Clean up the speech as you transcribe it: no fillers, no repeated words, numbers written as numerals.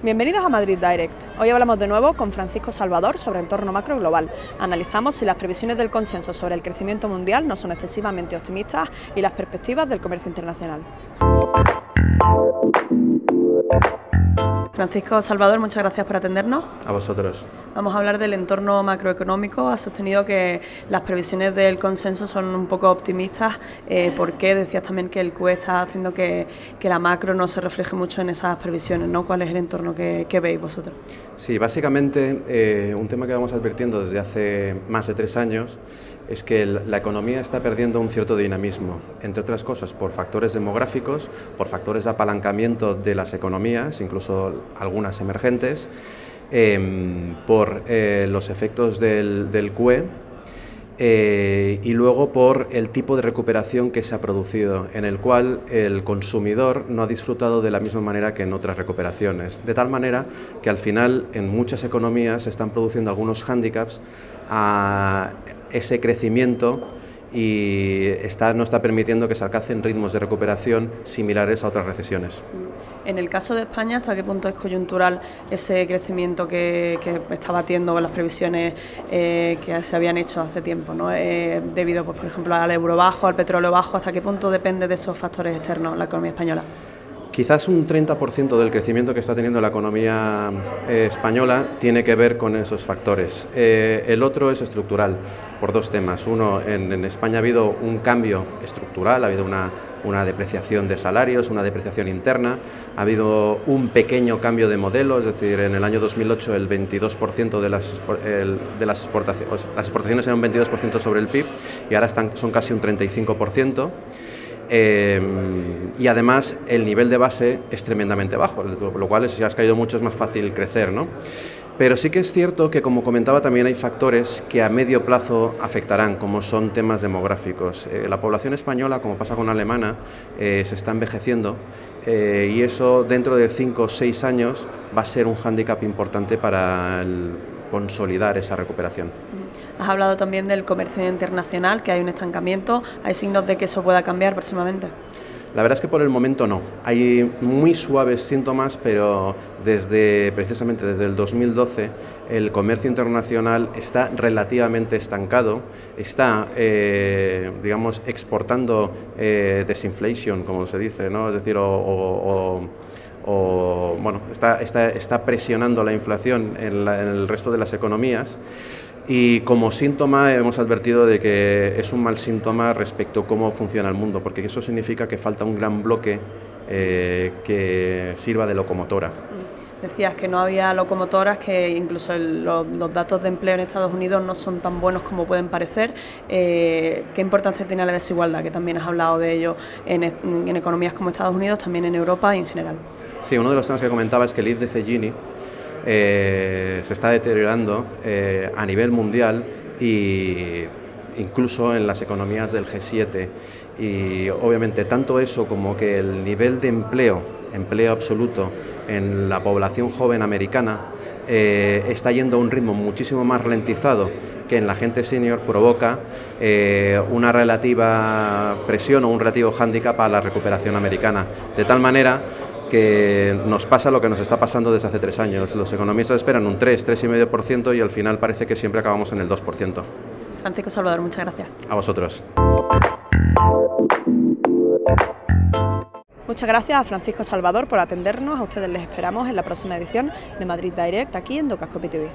Bienvenidos a Madrid Direct. Hoy hablamos de nuevo con Francisco Salvador sobre entorno macro global. Analizamos si las previsiones del consenso sobre el crecimiento mundial no son excesivamente optimistas y las perspectivas del comercio internacional. Francisco Salvador, muchas gracias por atendernos. A vosotros. Vamos a hablar del entorno macroeconómico. Has sostenido que las previsiones del consenso son un poco optimistas. ¿Por qué? Decías también que el QE está haciendo que la macro no se refleje mucho en esas previsiones, ¿no? ¿Cuál es el entorno que veis vosotros? Sí, básicamente un tema que vamos advirtiendo desde hace más de 3 años es que la economía está perdiendo un cierto dinamismo, entre otras cosas por factores demográficos, por factores de apalancamiento de las economías, incluso algunas emergentes, por los efectos del QE y luego por el tipo de recuperación que se ha producido, en el cual el consumidor no ha disfrutado de la misma manera que en otras recuperaciones, de tal manera que al final en muchas economías se están produciendo algunos hándicaps a ese crecimiento y no está permitiendo que se alcancen ritmos de recuperación similares a otras recesiones. En el caso de España, ¿hasta qué punto es coyuntural ese crecimiento que está batiendo las previsiones que se habían hecho hace tiempo, ¿no? Debido, pues, por ejemplo, al euro bajo, al petróleo bajo? ¿Hasta qué punto depende de esos factores externos la economía española? Quizás un 30% del crecimiento que está teniendo la economía española tiene que ver con esos factores. El otro es estructural, por dos temas. Uno, en España ha habido un cambio estructural, ha habido una depreciación de salarios, una depreciación interna, ha habido un pequeño cambio de modelo, es decir, en el año 2008 el 22% de las exportaciones eran un 22% sobre el PIB y ahora son casi un 35%. Y además el nivel de base es tremendamente bajo, lo cual si has caído mucho es más fácil crecer, ¿no? Pero sí que es cierto que, como comentaba, también hay factores que a medio plazo afectarán, como son temas demográficos. La población española, como pasa con la alemana, se está envejeciendo y eso dentro de 5 o 6 años va a ser un hándicap importante para consolidar esa recuperación. Has hablado también del comercio internacional, que hay un estancamiento. ¿Hay signos de que eso pueda cambiar próximamente? La verdad es que por el momento no. Hay muy suaves síntomas, pero precisamente desde el 2012 el comercio internacional está relativamente estancado, está, digamos, exportando desinflation, como se dice, ¿no? Es decir, bueno, está presionando la inflación en el resto de las economías. Y como síntoma hemos advertido de que es un mal síntoma respecto a cómo funciona el mundo, porque eso significa que falta un gran bloque que sirva de locomotora. Decías que no había locomotoras, que incluso los datos de empleo en Estados Unidos no son tan buenos como pueden parecer. ¿Qué importancia tiene la desigualdad? Que también has hablado de ello en economías como Estados Unidos, también en Europa y en general. Sí, uno de los temas que comentaba es que el índice Gini se está deteriorando a nivel mundial e incluso en las economías del G7 y obviamente tanto eso como que el nivel de empleo absoluto en la población joven americana está yendo a un ritmo muchísimo más ralentizado que en la gente senior, provoca una relativa presión o un relativo hándicap a la recuperación americana, de tal manera que nos pasa lo que nos está pasando desde hace 3 años. Los economistas esperan un 3,5% y al final parece que siempre acabamos en el 2%. Francisco Salvador, muchas gracias. A vosotros. Muchas gracias a Francisco Salvador por atendernos. A ustedes les esperamos en la próxima edición de Madrid Direct, aquí en Docascopy TV.